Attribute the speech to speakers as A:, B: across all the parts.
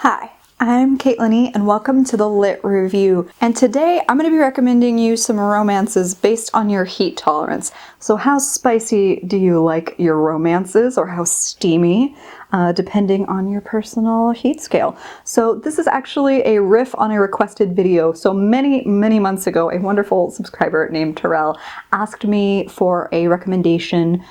A: Hi, I'm Caitlin and welcome to the Lit Review. And today I'm going to be recommending you some romances based on your heat tolerance. So how spicy do you like your romances, or how steamy, depending on your personal heat scale. So this is actually a riff on a requested video. So many months ago, a wonderful subscriber named Terrell asked me for a recommendation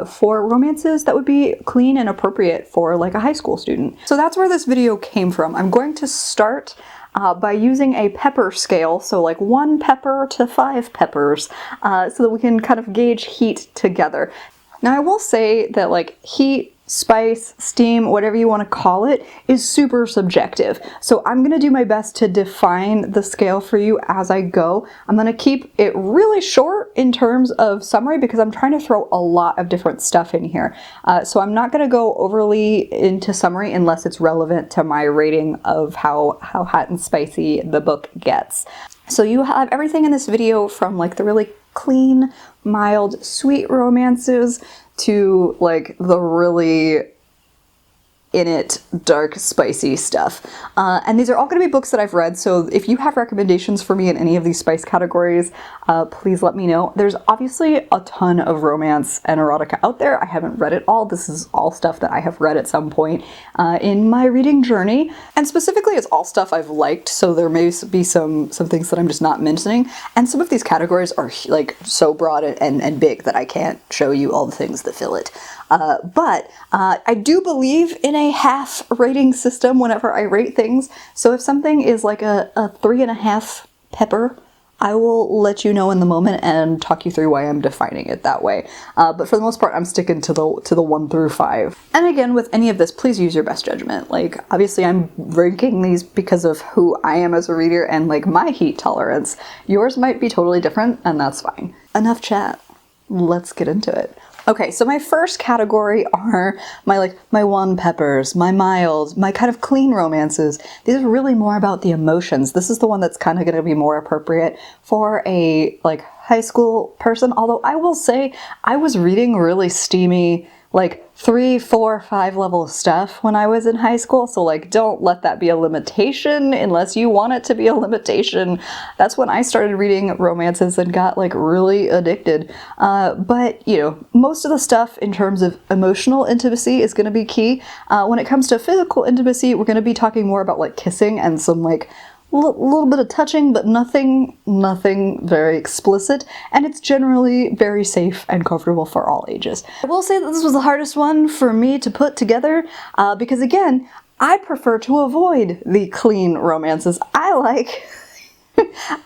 A: for romances that would be clean and appropriate for like a high school student. So that's where this video came from. I'm going to start by using a pepper scale, so like 1 pepper to 5 peppers, so that we can kind of gauge heat together. Now I will say that like heat, spice, steam, whatever you want to call it, is super subjective. So I'm going to do my best to define the scale for you as I go. I'm going to keep it really short in terms of summary because I'm trying to throw a lot of different stuff in here. So I'm not going to go overly into summary unless it's relevant to my rating of how hot and spicy the book gets. So you have everything in this video from like the really clean, mild, sweet romances to like the really in it dark, spicy stuff. And these are all going to be books that I've read, so if you have recommendations for me in any of these spice categories, please let me know. There's obviously a ton of romance and erotica out there. I haven't read it all. This is all stuff that I have read at some point in my reading journey. And specifically, it's all stuff I've liked, so there may be some things that I'm just not mentioning. And some of these categories are like so broad and big that I can't show you all the things that fill it. But I do believe in a half rating system whenever I rate things. So if something is like a 3.5 pepper, I will let you know in the moment and talk you through why I'm defining it that way. But for the most part, I'm sticking to the 1 through 5. And again, with any of this, please use your best judgment. Like, obviously I'm ranking these because of who I am as a reader and like my heat tolerance. Yours might be totally different, and that's fine. Enough chat. Let's get into it. Okay, so my first category are my 1 peppers, my mild, my kind of clean romances. These are really more about the emotions. This is the one that's kind of going to be more appropriate for a like high school person. Although I will say I was reading really steamy, like 3, 4, 5 level stuff when I was in high school. So like, don't let that be a limitation unless you want it to be a limitation. That's when I started reading romances and got like really addicted. But you know, most of the stuff in terms of emotional intimacy is going to be key. When it comes to physical intimacy, we're going to be talking more about like kissing and some like little bit of touching, but nothing very explicit, and it's generally very safe and comfortable for all ages. I will say that this was the hardest one for me to put together because again, I prefer to avoid the clean romances. I like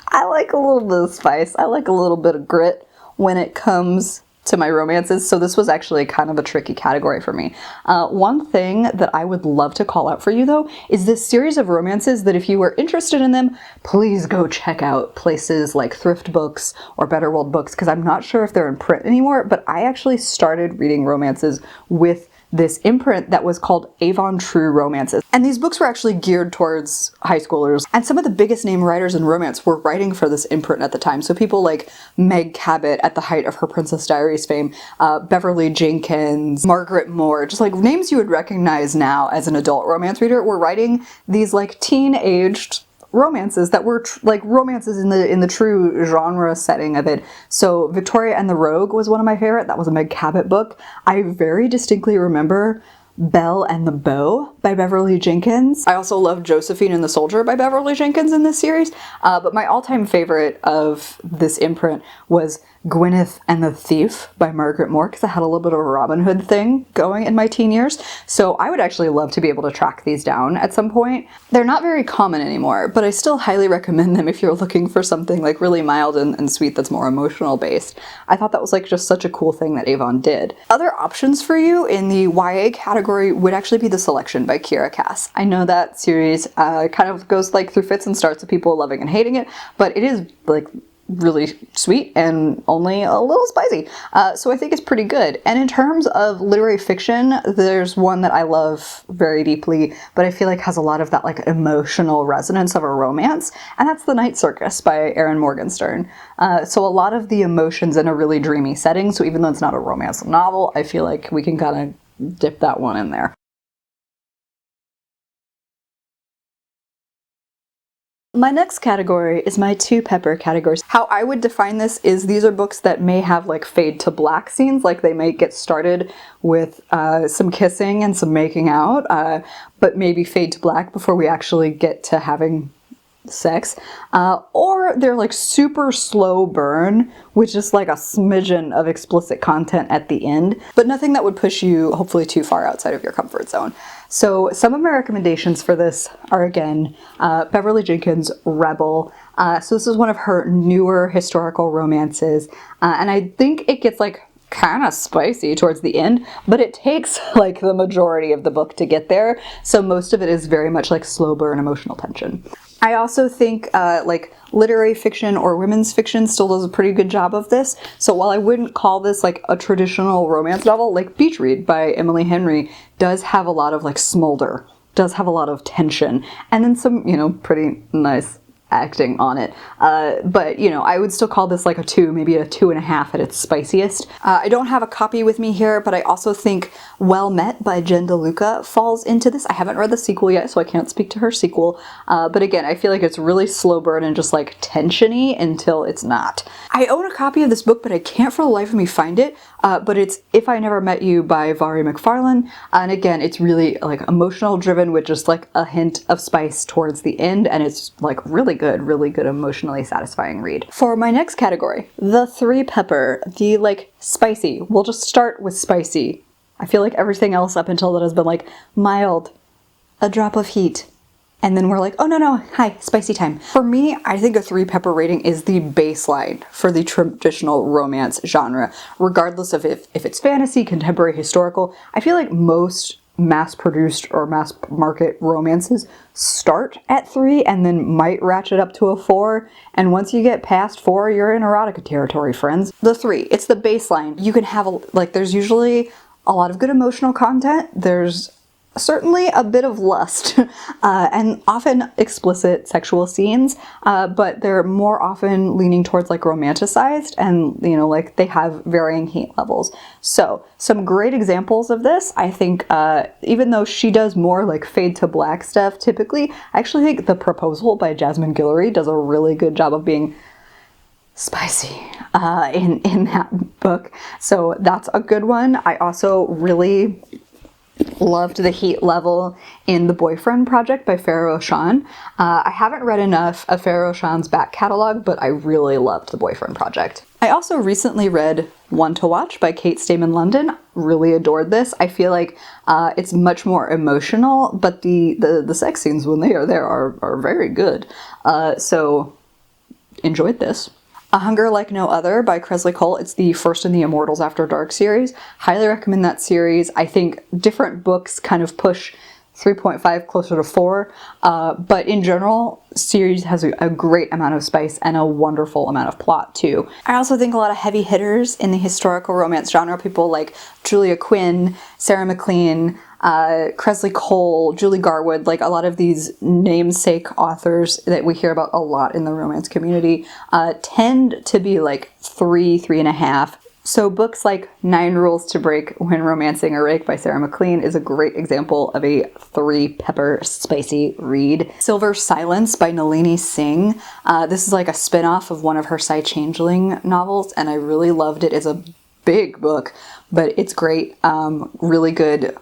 A: I like a little bit of spice. I like a little bit of grit when it comes to my romances, so this was actually kind of a tricky category for me. One thing that I would love to call out for you though is this series of romances that if you were interested in them, please go check out places like Thrift Books or Better World Books, because I'm not sure if they're in print anymore, but I actually started reading romances with this imprint that was called Avon True Romances. And these books were actually geared towards high schoolers. And some of the biggest name writers in romance were writing for this imprint at the time. So people like Meg Cabot at the height of her Princess Diaries fame, Beverly Jenkins, Margaret Moore, just like names you would recognize now as an adult romance reader, were writing these like teen-aged romances that were like romances in the true genre setting of it. So Victoria and the Rogue was one of my favorite. That was a Meg Cabot book. I very distinctly remember Belle and the Beau by Beverly Jenkins. I also love Josephine and the Soldier by Beverly Jenkins in this series, but my all-time favorite of this imprint was Gwyneth and the Thief by Margaret Moore, because I had a little bit of a Robin Hood thing going in my teen years. So I would actually love to be able to track these down at some point. They're not very common anymore, but I still highly recommend them if you're looking for something like really mild and sweet that's more emotional based. I thought that was like just such a cool thing that Avon did. Other options for you in the YA category would actually be The Selection by Kiera Cass. I know that series kind of goes like through fits and starts of people loving and hating it, but it is like really sweet and only a little spicy. So I think it's pretty good. And in terms of literary fiction, there's one that I love very deeply, but I feel like has a lot of that like emotional resonance of a romance, and that's The Night Circus by Erin Morgenstern. So a lot of the emotions in a really dreamy setting, so even though it's not a romance novel, I feel like we can kind of dip that one in there. My next category is my two pepper categories. How I would define this is these are books that may have like fade to black scenes, like they may get started with some kissing and some making out, but maybe fade to black before we actually get to having sex, or they're like super slow burn, which is like a smidgen of explicit content at the end, but nothing that would push you hopefully too far outside of your comfort zone. So some of my recommendations for this are again Beverly Jenkins' Rebel. So this is one of her newer historical romances, and I think it gets like kind of spicy towards the end, but it takes like the majority of the book to get there. So most of it is very much like slow burn emotional tension. I also think like literary fiction or women's fiction still does a pretty good job of this. So while I wouldn't call this like a traditional romance novel, like Beach Read by Emily Henry does have a lot of like smolder, does have a lot of tension, and then some, you know, pretty nice acting on it. But, you know, I would still call this like a 2, maybe a 2.5 at its spiciest. I don't have a copy with me here, but I also think Well Met by Jen DeLuca falls into this. I haven't read the sequel yet, so I can't speak to her sequel. But again, I feel like it's really slow burn and just like tension-y until it's not. I own a copy of this book, but I can't for the life of me find it. But it's If I Never Met You by Vari McFarlane. And again, it's really like emotional driven with just like a hint of spice towards the end. And it's like really good, emotionally satisfying read. For my next category, the 3 pepper, the like spicy. We'll just start with spicy. I feel like everything else up until that has been like mild, a drop of heat. And then we're like, oh no, hi, spicy time. For me, I think a 3 pepper rating is the baseline for the traditional romance genre, regardless of if it's fantasy, contemporary, historical. I feel like most mass-produced or mass-market romances start at 3 and then might ratchet up to a 4. And once you get past 4, you're in erotica territory, friends. The 3, it's the baseline. You can have, there's usually a lot of good emotional content. There's certainly a bit of lust and often explicit sexual scenes, but they're more often leaning towards like romanticized and, you know, like they have varying heat levels. So some great examples of this, I think, even though she does more like fade to black stuff typically, I actually think The Proposal by Jasmine Guillory does a really good job of being spicy in that book. So that's a good one. I also really loved the heat level in The Boyfriend Project by Farah Ocean. I haven't read enough of Farah Ocean's back catalog, but I really loved The Boyfriend Project. I also recently read One to Watch by Kate Stayman London. Really adored this. I feel like it's much more emotional, but the sex scenes when they are there are very good. So enjoyed this. A Hunger Like No Other by Kresley Cole. It's the first in the Immortals After Dark series. Highly recommend that series. I think different books kind of push 3.5 closer to 4, but in general, series has a great amount of spice and a wonderful amount of plot too. I also think a lot of heavy hitters in the historical romance genre, people like Julia Quinn, Sarah MacLean, Kresley Cole, Julie Garwood, like a lot of these namesake authors that we hear about a lot in the romance community, tend to be like 3.5. So books like 9 Rules to Break When Romancing a Rake by Sarah MacLean is a great example of a 3 pepper spicy read. Silver Silence by Nalini Singh. This is like a spin-off of one of her Psy Changeling novels, and I really loved it. It's a big book, but it's great. Really good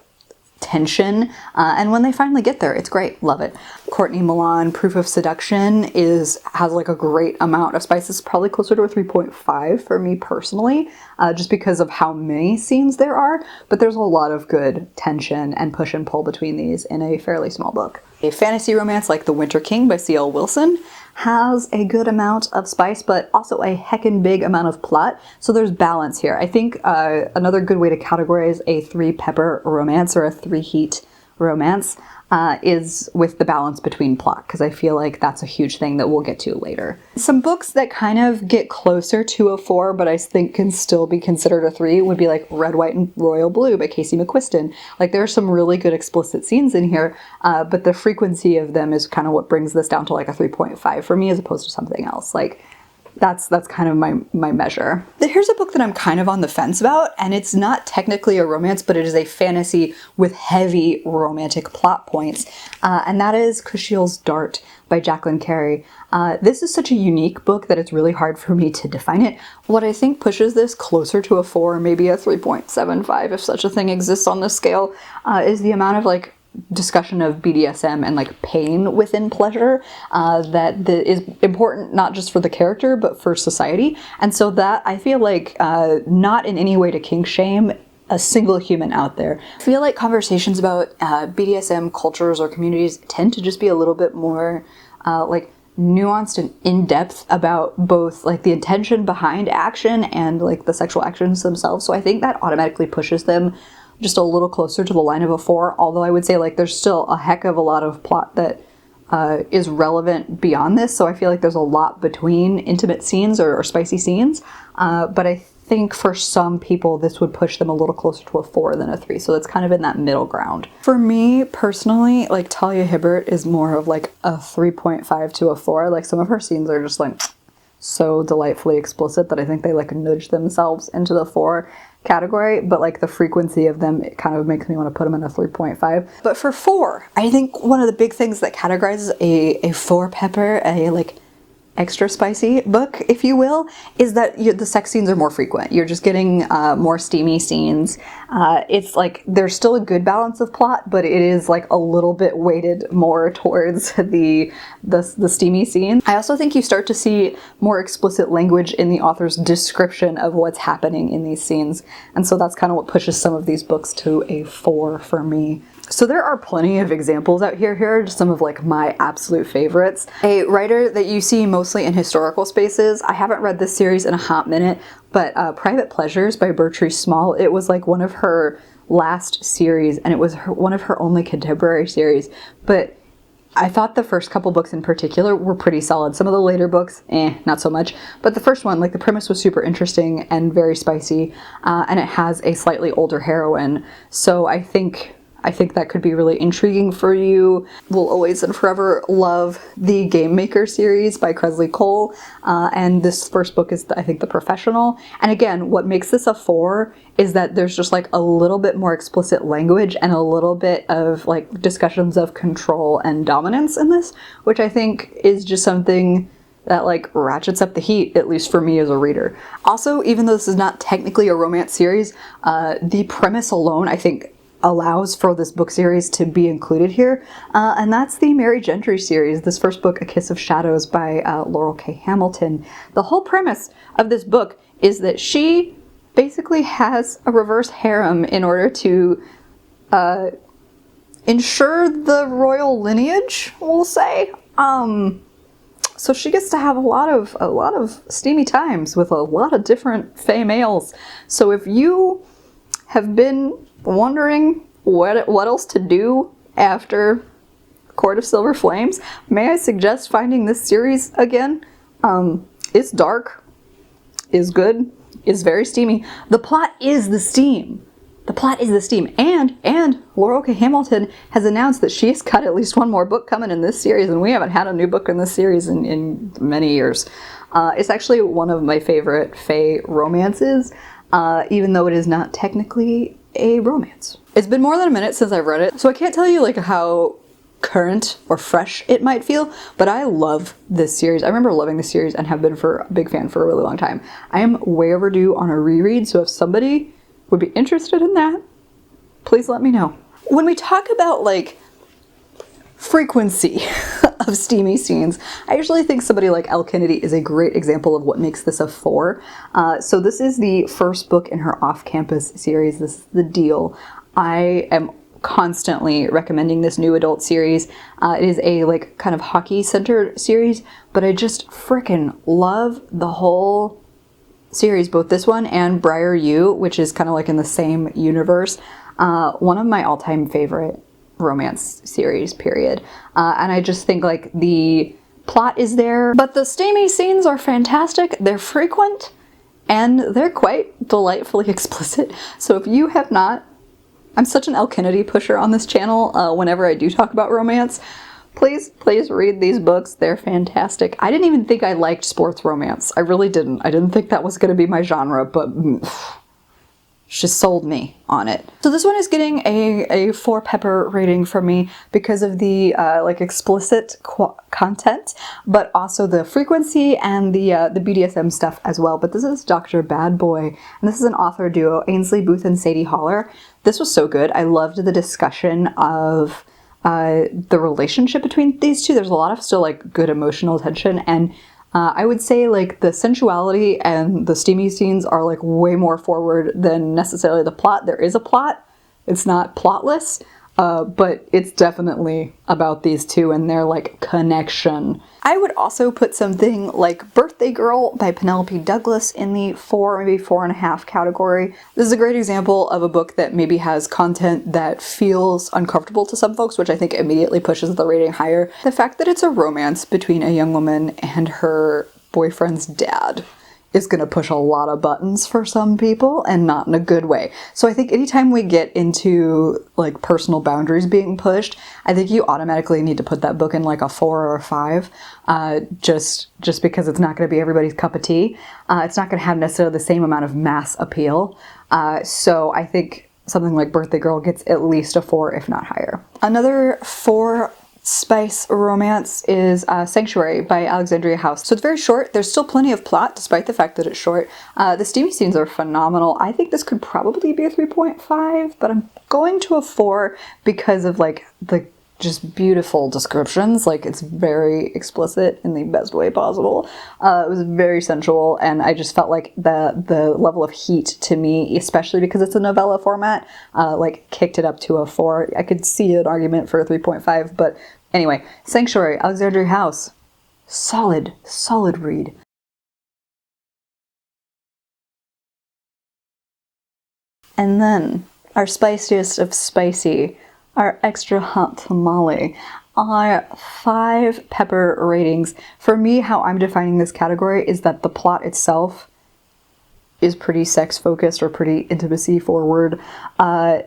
A: tension, and when they finally get there, it's great. Love it. Courtney Milan, Proof of Seduction has like a great amount of spice. It's probably closer to a 3.5 for me personally, just because of how many scenes there are, but there's a lot of good tension and push and pull between these in a fairly small book. A fantasy romance like The Winter King by C.L. Wilson has a good amount of spice, but also a heckin' big amount of plot. So there's balance here. I think another good way to categorize a 3 pepper romance or a 3 heat romance is with the balance between plot, because I feel like that's a huge thing that we'll get to later. Some books that kind of get closer to a 4, but I think can still be considered a 3 would be like Red, White, and Royal Blue by Casey McQuiston. Like there are some really good explicit scenes in here, but the frequency of them is kind of what brings this down to like a 3.5 for me as opposed to something else. Like That's kind of my measure. Here's a book that I'm kind of on the fence about, and it's not technically a romance, but it is a fantasy with heavy romantic plot points, and that is Kushiel's Dart by Jacqueline Carey. This is such a unique book that it's really hard for me to define it. What I think pushes this closer to a 4, maybe a 3.75 if such a thing exists on this scale, is the amount of like discussion of BDSM and like pain within pleasure that is important not just for the character but for society. And so that I feel like not in any way to kink shame a single human out there. I feel like conversations about BDSM cultures or communities tend to just be a little bit more like nuanced and in-depth about both like the intention behind action and like the sexual actions themselves. So I think that automatically pushes them just a little closer to the line of a 4, although I would say like there's still a heck of a lot of plot that is relevant beyond this. So I feel like there's a lot between intimate scenes or spicy scenes, but I think for some people this would push them a little closer to a 4 than a 3, so it's kind of in that middle ground. For me personally, like Talia Hibbert is more of like a 3.5 to a 4. Like some of her scenes are just like so delightfully explicit that I think they like nudge themselves into the 4 category, but like the frequency of them, it kind of makes me want to put them in a 3.5. But for 4, I think one of the big things that categorizes a 4 pepper, a like extra spicy book, if you will, is that the sex scenes are more frequent. You're just getting more steamy scenes. It's like there's still a good balance of plot, but it is like a little bit weighted more towards the steamy scene. I also think you start to see more explicit language in the author's description of what's happening in these scenes, and so that's kind of what pushes some of these books to a 4 for me. So there are plenty of examples out here. Here are just some of like my absolute favorites. A writer that you see mostly in historical spaces. I haven't read this series in a hot minute, but Private Pleasures by Bertree Small. It was like one of her last series, and it was one of her only contemporary series. But I thought the first couple books in particular were pretty solid. Some of the later books, not so much. But the first one, like the premise was super interesting and very spicy, and it has a slightly older heroine. So I think that could be really intriguing for you. We'll always and forever love the Game Maker series by Kresley Cole. And this first book is, I think, The Professional. And again, what makes this a 4 is that there's just like a little bit more explicit language and a little bit of like discussions of control and dominance in this, which I think is just something that like ratchets up the heat, at least for me as a reader. Also, even though this is not technically a romance series, the premise alone, I think, allows for this book series to be included here, and that's the Mary Gentry series. This first book, A Kiss of Shadows by Laurel K. Hamilton. The whole premise of this book is that she basically has a reverse harem in order to ensure the royal lineage, we'll say. So she gets to have a lot of steamy times with a lot of different fae males. So if you have been wondering what else to do after Court of Silver Flames, may I suggest finding this series again? It's dark, is good, is very steamy. The plot is the steam. The plot is the steam. And Laurel K. Hamilton has announced that she has got at least one more book coming in this series, and we haven't had a new book in this series in many years. It's actually one of my favorite fae romances, even though it is not technically a romance. It's been more than a minute since I've read it, so I can't tell you like how current or fresh it might feel, but I love this series. I remember loving this series and have been a big fan for a really long time. I am way overdue on a reread, so if somebody would be interested in that, please let me know. When we talk about like frequency of steamy scenes, I usually think somebody like Elle Kennedy is a great example of what makes this a 4. So this is the first book in her off-campus series. This is The Deal. I am constantly recommending this new adult series. It is a like kind of hockey-centered series, but I just frickin' love the whole series, both this one and Briar U, which is kind of like in the same universe. One of my all-time favorite romance series, period. And I just think like the plot is there, but the steamy scenes are fantastic. They're frequent and they're quite delightfully explicit. So if you have not, I'm such an Elle Kennedy pusher on this channel whenever I do talk about romance. Please read these books. They're fantastic. I didn't even think I liked sports romance. I really didn't. I didn't think that was going to be my genre, but she sold me on it. So this one is getting a 4 pepper rating from me because of the like explicit content, but also the frequency and the BDSM stuff as well. But this is Dr. Bad Boy, and this is an author duo, Ainsley Booth and Sadie Holler. This was so good. I loved the discussion of the relationship between these two. There's a lot of still like good emotional tension, and I would say like the sensuality and the steamy scenes are like way more forward than necessarily the plot. There is a plot. It's not plotless, but it's definitely about these two and their like connection. I would also put something like Birthday Girl by Penelope Douglas in the 4, maybe 4.5 category. This is a great example of a book that maybe has content that feels uncomfortable to some folks, which I think immediately pushes the rating higher. The fact that it's a romance between a young woman and her boyfriend's dad is going to push a lot of buttons for some people, and not in a good way. So I think anytime we get into like personal boundaries being pushed, I think you automatically need to put that book in like a 4 or a 5, just because it's not going to be everybody's cup of tea. It's not going to have necessarily the same amount of mass appeal. So I think something like Birthday Girl gets at least a 4, if not higher. Another 4 spice romance is Sanctuary by Alexandria House. So it's very short. There's still plenty of plot despite the fact that it's short. The steamy scenes are phenomenal. I think this could probably be a 3.5, but I'm going to a 4 because of like the just beautiful descriptions. Like it's very explicit in the best way possible. It was very sensual, and I just felt like the level of heat to me, especially because it's a novella format, like kicked it up to a 4. I could see an argument for a 3.5, but anyway, Sanctuary, Alexandria House, solid read. And then our spiciest of spicy, our extra hot tamale, are 5 pepper ratings. For me, how I'm defining this category is that the plot itself is pretty sex focused or pretty intimacy forward.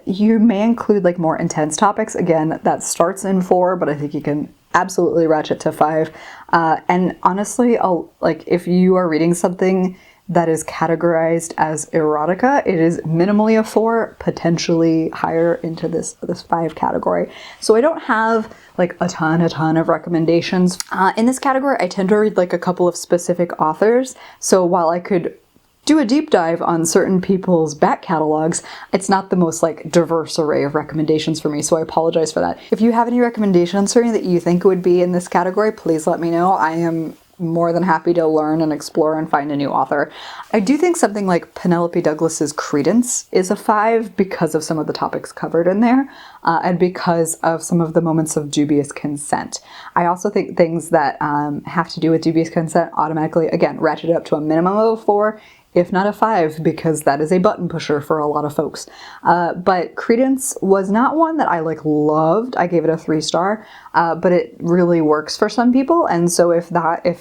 A: You may include like more intense topics. Again, that starts in 4, but I think you can absolutely ratchet to 5. And honestly, like if you are reading something that is categorized as erotica, it is minimally a 4, potentially higher into this 5 category. So I don't have like a ton of recommendations. In this category, I tend to read like a couple of specific authors. So while I could do a deep dive on certain people's back catalogs, it's not the most like diverse array of recommendations for me, so I apologize for that. If you have any recommendations or anything that you think would be in this category, please let me know. I am more than happy to learn and explore and find a new author. I do think something like Penelope Douglas's Credence is a 5 because of some of the topics covered in there, and because of some of the moments of dubious consent. I also think things that have to do with dubious consent automatically, again, ratchet it up to a minimum of a 4, if not a 5, because that is a button pusher for a lot of folks. But Credence was not one that I like loved. I gave it a 3-star, but it really works for some people. And so if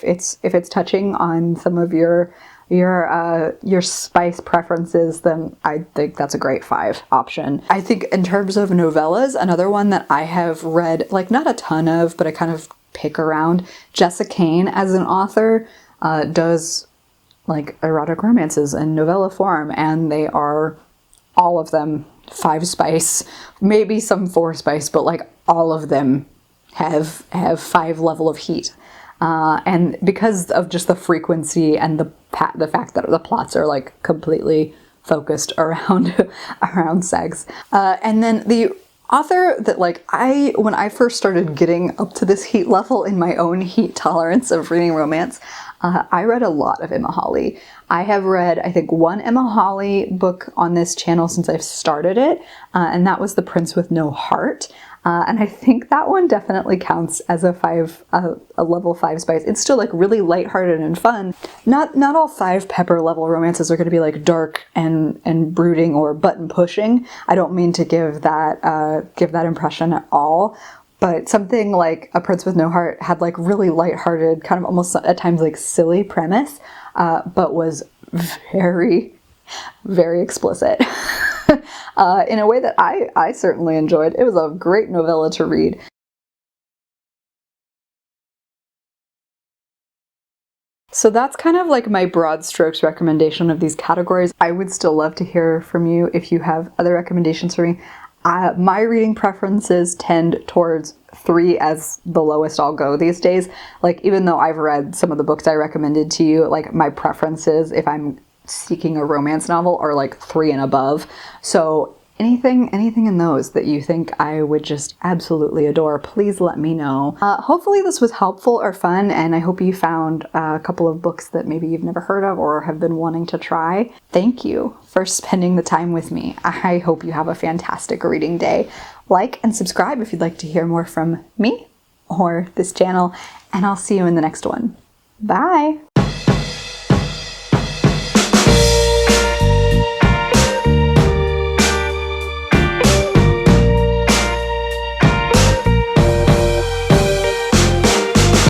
A: it's touching on some of your spice preferences, then I think that's a great 5 option. I think in terms of novellas, another one that I have read, like not a ton of, but I kind of pick around, Jessa Kane as an author does like erotic romances in novella form, and they are all of them 5 spice, maybe some 4 spice, but like all of them have 5 level of heat. And because of just the frequency and the fact that the plots are like completely focused around sex. And then the author that like when I first started getting up to this heat level in my own heat tolerance of reading romance, I read a lot of Emma Hawley. I have read, I think, 1 Emma Hawley book on this channel since I've started it, and that was The Prince with No Heart. And I think that one definitely counts as a level 5 spice. It's still like really lighthearted and fun. Not all 5 pepper level romances are going to be like dark and brooding or button pushing. I don't mean to give that impression at all. But something like A Prince with No Heart had like really lighthearted, kind of almost at times like silly premise, but was very, very explicit in a way that I certainly enjoyed. It was a great novella to read. So that's kind of like my broad strokes recommendation of these categories. I would still love to hear from you if you have other recommendations for me. My reading preferences tend towards 3 as the lowest I'll go these days. Like, even though I've read some of the books I recommended to you, like my preferences, if I'm seeking a romance novel, are like 3 and above. So anything in those that you think I would just absolutely adore, please let me know. Hopefully this was helpful or fun, and I hope you found a couple of books that maybe you've never heard of or have been wanting to try. Thank you for spending the time with me. I hope you have a fantastic reading day. Like and subscribe if you'd like to hear more from me or this channel, and I'll see you in the next one. Bye!